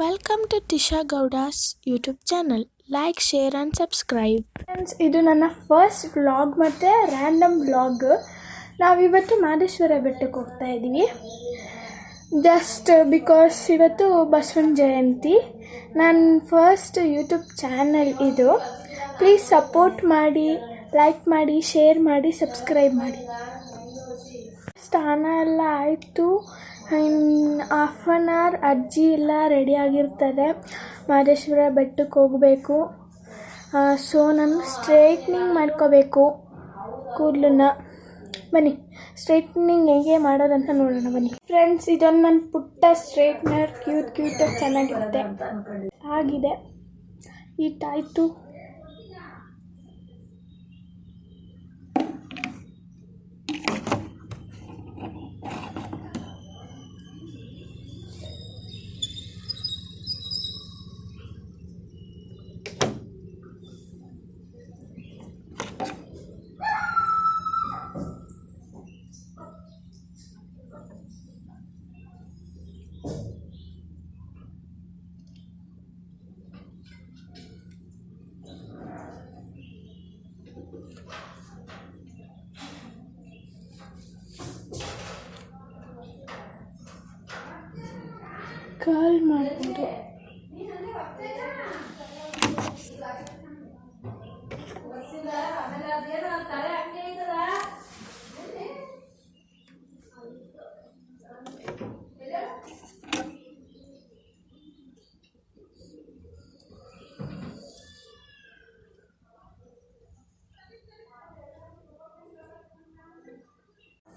Welcome to Tisha Gowda's YouTube channel. Like, share and subscribe. Friends, ಇದು ನನ್ನ first vlog ಮತ್ತು random vlog. ನಾವಿವತ್ತು ಮಹದೇಶ್ವರ ಬೆಟ್ಟಕ್ಕೆ ಹೋಗ್ತಾ ಇದ್ದೀವಿ. ಜಸ್ಟ್ ಬಿಕಾಸ್ ಇವತ್ತು ಬಸವನ ಜಯಂತಿ. ನನ್ನ ಫಸ್ಟ್ ಯೂಟ್ಯೂಬ್ ಚಾನಲ್ ಇದು. ಪ್ಲೀಸ್ ಸಪೋರ್ಟ್ ಮಾಡಿ, ಲೈಕ್ ಮಾಡಿ, ಶೇರ್ ಮಾಡಿ, ಸಬ್ಸ್ಕ್ರೈಬ್ ಮಾಡಿ. ಸ್ನಾನ ಎಲ್ಲ ಆಯಿತು. ಇನ್ನು ಹಾಫ್ ಆನ್ ಅವರ್ ಅಜ್ಜಿ ಎಲ್ಲ ರೆಡಿಯಾಗಿರ್ತಾರೆ. ಮಹದೇಶ್ವರ ಬೆಟ್ಟಕ್ಕೆ ಹೋಗಬೇಕು. ಸೊ ನಾನು ಸ್ಟ್ರೈಟ್ನಿಂಗ್ ಮಾಡ್ಕೋಬೇಕು ಕೂದಲನ್ನ. ಬನ್ನಿ, ಸ್ಟ್ರೈಟ್ನಿಂಗ್ ಹೇಗೆ ಮಾಡೋದಂತ ನೋಡೋಣ ಬನ್ನಿ. ಫ್ರೆಂಡ್ಸ್, ಇದೊಂದು ನನ್ನ ಪುಟ್ಟ ಸ್ಟ್ರೈಟ್ನರ್. ಕ್ಯೂಟಾಗಿ ಚೆನ್ನಾಗಿರುತ್ತೆ. ಆಗಿದೆ, ಇಟ್ಟಾಯಿತು. ಕಾಲ್ ಮಾಡ್ಬೋದು.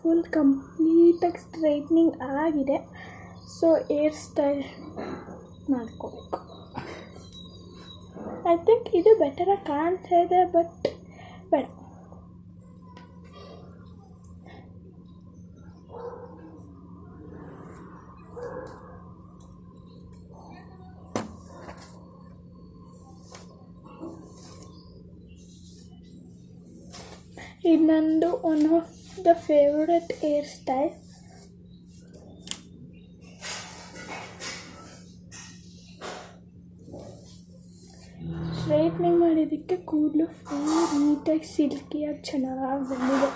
ಫುಲ್ ಕಂಪ್ಲೀಟಾಗಿ ಸ್ಟ್ರೈಟ್ನಿಂಗ್ ಆಗಿದೆ. ಸೊ ಏರ್ ಸ್ಟೈಲ್ ಮಾಡ್ಕೋಬೇಕು. ಐ ಥಿಂಕ್ ಇದು ಬೆಟರಾಗಿ ಕಾಣ್ತಾ ಇದೆ, ಬಟ್ ಬೇಡ. ಇದು ನಂದು one of the favourite air style. Straightening ಮಾಡಿದ್ದಕ್ಕೆ ಕೂದಲು ಫುಲ್ ನೀಟಾಗಿ ಸಿಲ್ಕಿಯಾಗಿ ಚೆನ್ನಾಗಿ ಬಂದಿದೆ.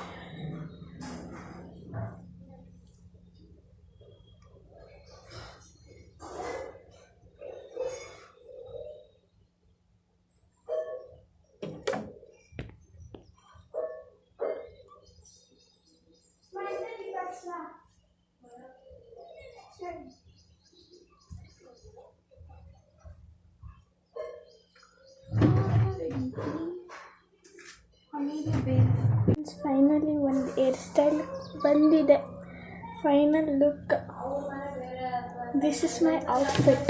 ಫೈನಲಿ ಒಂದು ಏರ್ ಸ್ಟೈಲ್ ಬಂದಿದೆ. Final look. This is my outfit.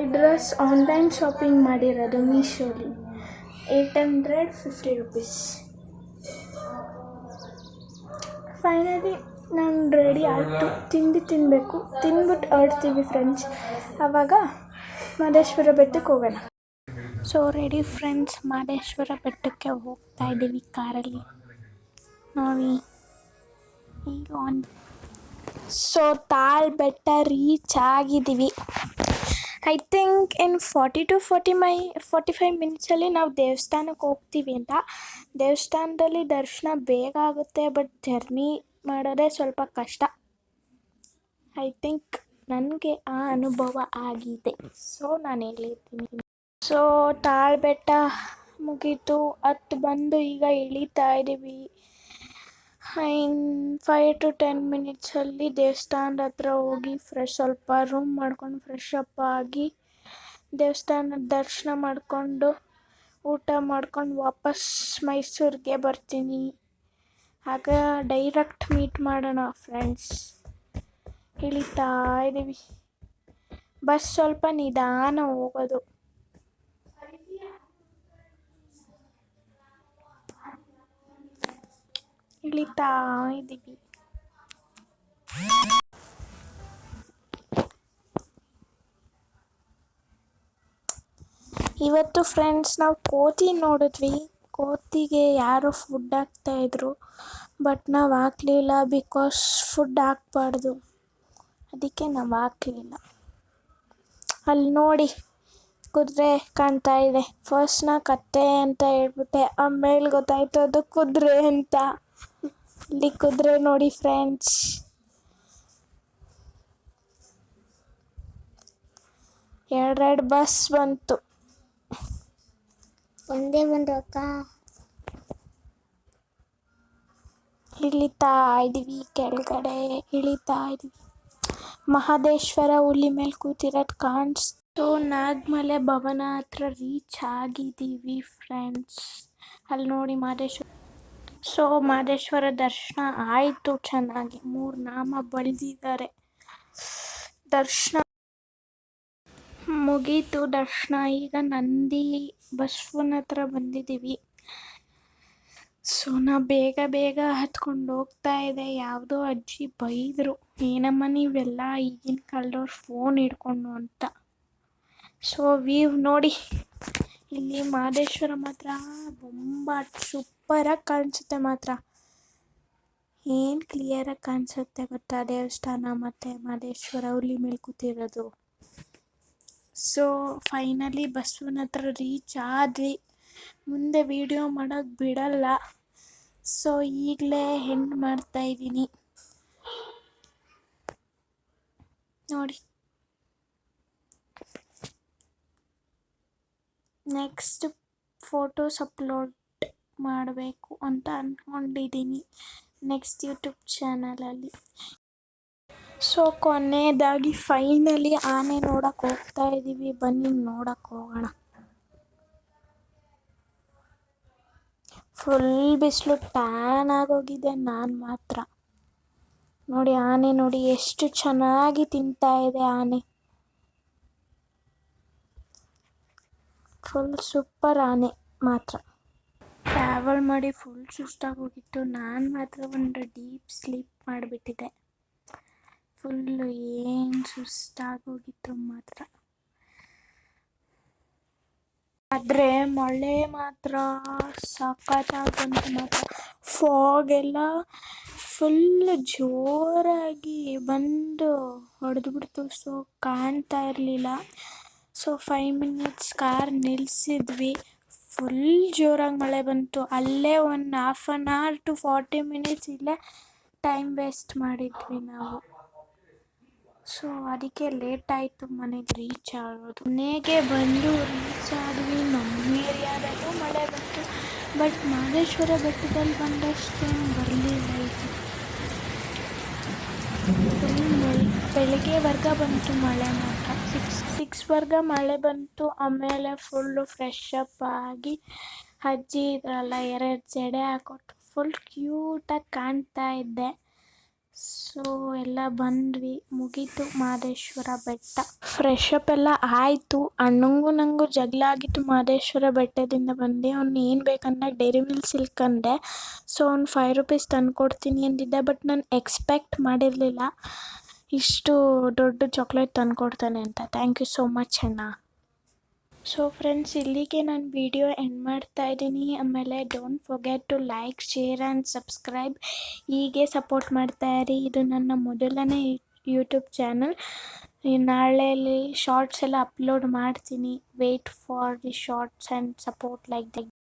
ಈ ಡ್ರೆಸ್ ಆನ್ಲೈನ್ ಶಾಪಿಂಗ್ ಮಾಡಿರೋದು ಮೀಶೋಲಿ. 850 rupees. ಫೈನಲಿ ನಾನು ರೆಡಿ ಆಯಿತು. ತಿನ್ನಬೇಕು. ತಿಂದ್ಬಿಟ್ಟು ಹೊರಡ್ತೀವಿ ಫ್ರೆಂಡ್ಸ್. ಆವಾಗ ಮಹದೇಶ್ವರ ಬೆಟ್ಟಕ್ಕೆ ಹೋಗೋಣ. ಸೊ ರೆಡಿ ಫ್ರೆಂಡ್ಸ್, ಮಹದೇಶ್ವರ ಬೆಟ್ಟಕ್ಕೆ ಹೋಗ್ತಾ ಇದ್ದೀವಿ ಕಾರಲ್ಲಿ. ನೋಡಿ ಈಗ ಸೊ ತಾಳ್ ಬೆಟ್ಟ ರೀಚ್ ಆಗಿದ್ದೀವಿ. ಐ ಥಿಂಕ್ ಇನ್ 40 to 45 ಮಿನಿಟ್ಸಲ್ಲಿ ನಾವು ದೇವಸ್ಥಾನಕ್ಕೆ ಹೋಗ್ತೀವಿ ಅಂತ. ದೇವಸ್ಥಾನದಲ್ಲಿ ದರ್ಶನ ಬೇಗ ಆಗುತ್ತೆ, ಬಟ್ ಜರ್ನಿ ಮಾಡೋದೇ ಸ್ವಲ್ಪ ಕಷ್ಟ. ಐ ಥಿಂಕ್ ನನಗೆ ಆ ಅನುಭವ ಆಗಿದೆ. ಸೊ ನಾನು ಹೇಳಿದ್ದೀನಿ. ಸೊ ತಾಳ್ ಬೆಟ್ಟ ಮುಗೀತು, ಹತ್ತು ಬಂದು ಈಗ ಇಳಿತಾ ಇದ್ದೀವಿ. 5 to 10 ಮಿನಿಟ್ಸಲ್ಲಿ ದೇವಸ್ಥಾನದ ಹತ್ರ ಹೋಗಿ ಸ್ವಲ್ಪ ರೂಮ್ ಮಾಡ್ಕೊಂಡು ಫ್ರೆಶ್ ಅಪ್ ಆಗಿ ದೇವಸ್ಥಾನದ ದರ್ಶನ ಮಾಡಿಕೊಂಡು ಊಟ ಮಾಡ್ಕೊಂಡು ವಾಪಸ್ ಮೈಸೂರಿಗೆ ಬರ್ತೀನಿ. ಆಗ ಡೈರೆಕ್ಟ್ ಮೀಟ್ ಮಾಡೋಣ ಫ್ರೆಂಡ್ಸ್. ಇಳಿತಾ ಇದ್ದೀವಿ. ಬಸ್ ಸ್ವಲ್ಪ ನಿಧಾನ ಹೋಗೋದು. ಇಳಿತಾ ಇದ್ದೀವಿ. ಇವತ್ತು ಫ್ರೆಂಡ್ಸ್ ನಾವು ಕೋತಿ ನೋಡಿದ್ವಿ. ಕೋತಿಗೆ ಯಾರೋ ಫುಡ್ ಹಾಕ್ತಾಯಿದ್ರು, ಬಟ್ ನಾವು ಹಾಕಲಿಲ್ಲ ಬಿಕಾಸ್ ಫುಡ್ ಹಾಕ್ಬಾರ್ದು. ಅದಕ್ಕೆ ನಾವು ಹಾಕಲಿಲ್ಲ. ಅಲ್ಲಿ ನೋಡಿ ಕುದುರೆ ಕಾಣ್ತಾ ಇದೆ. ಫಸ್ಟ್ ನಾ ಕತ್ತೆ ಅಂತ ಹೇಳ್ಬಿಟ್ಟೆ, ಆಮೇಲೆ ಗೊತ್ತಾಯ್ತು ಅದು ಕುದುರೆ ಅಂತ. ಇಲ್ಲಿ ಕುದುರೆ ನೋಡಿ ಫ್ರೆಂಡ್ಸ್. ಎರಡೆರಡು ಬಸ್ ಬಂತು. ಒಂದೇ ಬಂದು ಅಕ್ಕ. ಇಳಿತಾ ಇದ್ದೀವಿ, ಕೆಳಗಡೆ ಇಳಿತಾ ಇದ್ದೀವಿ. ಮಹದೇಶ್ವರ ಹುಲಿ ಮೇಲೆ ಕೂತಿರೋದು ಕಾಣಿಸ್ತು. ನಾಗಮಲೆ ಭವನ ಹತ್ರ ರೀಚ್ ಆಗಿದ್ದೀವಿ ಫ್ರೆಂಡ್ಸ್. ಅಲ್ಲಿ ನೋಡಿ ಮಹದೇಶ್ವರ. ಸೊ ಮಹದೇಶ್ವರ ದರ್ಶನ ಆಯಿತು ಚೆನ್ನಾಗಿ. 3 ನಾಮ ಬಳಿದಿದ್ದಾರೆ. ದರ್ಶನ ಮುಗೀತು ದರ್ಶನ. ಈಗ ನಂದಿ ಬಸವನ ಹತ್ರ ಬಂದಿದ್ದೀವಿ. ಸೊ ನಾ ಬೇಗ ಹತ್ಕೊಂಡು ಹೋಗ್ತಾ ಇದೆ. ಯಾವುದೋ ಅಜ್ಜಿ ಬೈದರು, ಏನಮ್ಮ ನೀವೆಲ್ಲ ಈಗಿನ ಕಾಲದವ್ರು ಫೋನ್ ಹಿಡ್ಕೊಂಡು ಅಂತ. ಸೊ ವ್ಯೂ ನೋಡಿ, ಇಲ್ಲಿ ಮಹದೇಶ್ವರ ಮಾತ್ರ ಬೊಂಬಾಟ್ ಸೂಪರಾಗಿ ಕಾಣಿಸುತ್ತೆ ಮಾತ್ರ. ಏನು ಕ್ಲಿಯರಾಗಿ ಕಾಣಿಸುತ್ತೆ ಗೊತ್ತಾ ದೇವಸ್ಥಾನ ಮತ್ತು ಮಹದೇಶ್ವರ ಹುಲಿ ಮೇಲೆ ಕೂತಿರೋದು. ಸೊ ಫೈನಲಿ ಬಸವನ ಹತ್ರ ರೀಚ್ ಆದ್ವಿ. ಮುಂದೆ ವಿಡಿಯೋ ಮಾಡೋಕ್ಕೆ ಬಿಡಲ್ಲ. ಸೊ ಈಗಲೇ ಎಂಡ್ ಮಾಡ್ತಾ ಇದ್ದೀನಿ ನೋಡಿ. ನೆಕ್ಸ್ಟ್ ಫೋಟೋಸ್ ಅಪ್ಲೋಡ್ ಮಾಡಬೇಕು ಅಂತ ಅಂದ್ಕೊಂಡಿದ್ದೀನಿ ನೆಕ್ಸ್ಟ್ ಯೂಟ್ಯೂಬ್ ಚಾನಲಲ್ಲಿ. ಸೊ ಕೊನೆಯದಾಗಿ ಫೈನಲಿ ಆನೆ ನೋಡಕ್ಕೆ ಹೋಗ್ತಾ ಇದ್ದೀವಿ. ಬನ್ನಿ ನೋಡಕ್ಕೆ ಹೋಗೋಣ. ಫುಲ್ ಬಿಸಿಲು, ಟ್ಯಾನ್ ಆಗೋಗಿದೆ ನಾನು ಮಾತ್ರ. ನೋಡಿ ಆನೆ ನೋಡಿ ಎಷ್ಟು ಚೆನ್ನಾಗಿ ತಿಂತಾ ಇದೆ ಆನೆ. ಫುಲ್ ಸೂಪರ್ ಆನೆ ಮಾತ್ರ. ಟ್ರಾವೆಲ್ ಮಾಡಿ ಫುಲ್ ಸುಸ್ತಾಗೋಗಿತ್ತು. ನಾನು ಮಾತ್ರ ಒಂದು ಡೀಪ್ ಸ್ಲೀಪ್ ಮಾಡಿಬಿಟ್ಟಿದ್ದೆ. ಫುಲ್ಲು ಏನು ಸುಸ್ತಾಗೋಗಿತ್ತು ಮಾತ್ರ. ಆದರೆ ಮಳೆ ಮಾತ್ರ ಸಖತ್ತಾಗಿ ಬಂತು ಮಾತ್ರ. ಫಾಗ್ ಎಲ್ಲ ಫುಲ್ ಜೋರಾಗಿ ಬಂದು ಹೊಡೆದ್ಬಿಡ್ತು. ಸೊ ಕಾಣ್ತಾ ಇರಲಿಲ್ಲ. ಸೊ 5 ಮಿನಿಟ್ಸ್ ಕಾರ್ ನಿಲ್ಲಿಸಿದ್ವಿ. ಫುಲ್ ಜೋರಾಗಿ ಮಳೆ ಬಂತು. ಅಲ್ಲೇ ಒಂದು 1/2 hour to 40 minutes ಇಲ್ಲೇ ಟೈಮ್ ವೇಸ್ಟ್ ಮಾಡಿದ್ವಿ ನಾವು. ಸೊ ಅದಕ್ಕೆ ಲೇಟ್ ಆಯಿತು ಮನೆಗೆ ರೀಚ್ ಆಗೋದು. ಮನೆಗೆ ಬಂದು ರೀಚ್ ಆದ್ವಿ. ನಮ್ಮ ಏರಿಯಾದಲ್ಲೂ ಮಳೆ ಬಂತು, ಬಟ್ ಮಹದೇಶ್ವರ ಬೆಟ್ಟದಲ್ಲಿ ಬಂದಷ್ಟೇನು ಬರಲಿಲ್ಲ. ಬೆಳಗ್ಗೆವರೆಗ ಬಂತು ಮಳೆ ಮಾತ್ರ. 6 ಮಳೆ ಬಂತು. ಆಮೇಲೆ ಫುಲ್ಲು ಫ್ರೆಶ್ ಅಪ್ ಆಗಿ ಅಜ್ಜಿ ಇದ್ರಲ್ಲ 2 ಜಡೆ ಹಾಕೊಟ್ಟು ಫುಲ್ ಕ್ಯೂಟಾಗಿ ಕಾಣ್ತಾ ಇದ್ದೆ. ಸೊ ಎಲ್ಲ ಬಂದ್ವಿ, ಮುಗೀತು ಮಹದೇಶ್ವರ ಬೆಟ್ಟ. ಫ್ರೆಶ್ ಅಪ್ ಎಲ್ಲ ಆಯಿತು. ಅಣ್ಣಂಗೂ ನನಗೂ ಜಗಳ ಆಗಿತ್ತು ಮಹದೇಶ್ವರ ಬೆಟ್ಟದಿಂದ ಬಂದು. ಅವ್ನು ಏನು ಬೇಕಂದಾಗ ಡೈರಿ ಮಿಲ್ಕ್ ಸಿಲ್ಕ್ ಅಂದೆ. ಸೊ ಅವ್ನು 5 rupees ತಂದುಕೊಡ್ತೀನಿ ಅಂದಿದ್ದೆ. ಬಟ್ ನಾನು ಎಕ್ಸ್ಪೆಕ್ಟ್ ಮಾಡಿರಲಿಲ್ಲ ಇಷ್ಟು ದೊಡ್ಡ ಚಾಕ್ಲೇಟ್ ತಂದುಕೊಡ್ತಾನೆ ಅಂತ. ಥ್ಯಾಂಕ್ ಯು ಸೋ ಮಚ್ ಅಣ್ಣ. ಸೊ ಫ್ರೆಂಡ್ಸ್, ಇಲ್ಲಿಗೆ ನಾನು ವಿಡಿಯೋ ಎಂಡ್ ಮಾಡ್ತಾ ಇದ್ದೀನಿ. ಆಮೇಲೆ don't forget to like, share and subscribe. ಹೀಗೆ ಸಪೋರ್ಟ್ ಮಾಡ್ತಾ ಇರಿ. ಇದು ನನ್ನ ಮೊದಲನೇ ಯೂಟ್ಯೂಬ್ ಚಾನಲ್. ನಾಳೆಯಲ್ಲಿ ಶಾರ್ಟ್ಸ್ ಎಲ್ಲ ಅಪ್ಲೋಡ್ ಮಾಡ್ತೀನಿ. Wait for the shorts and support like that.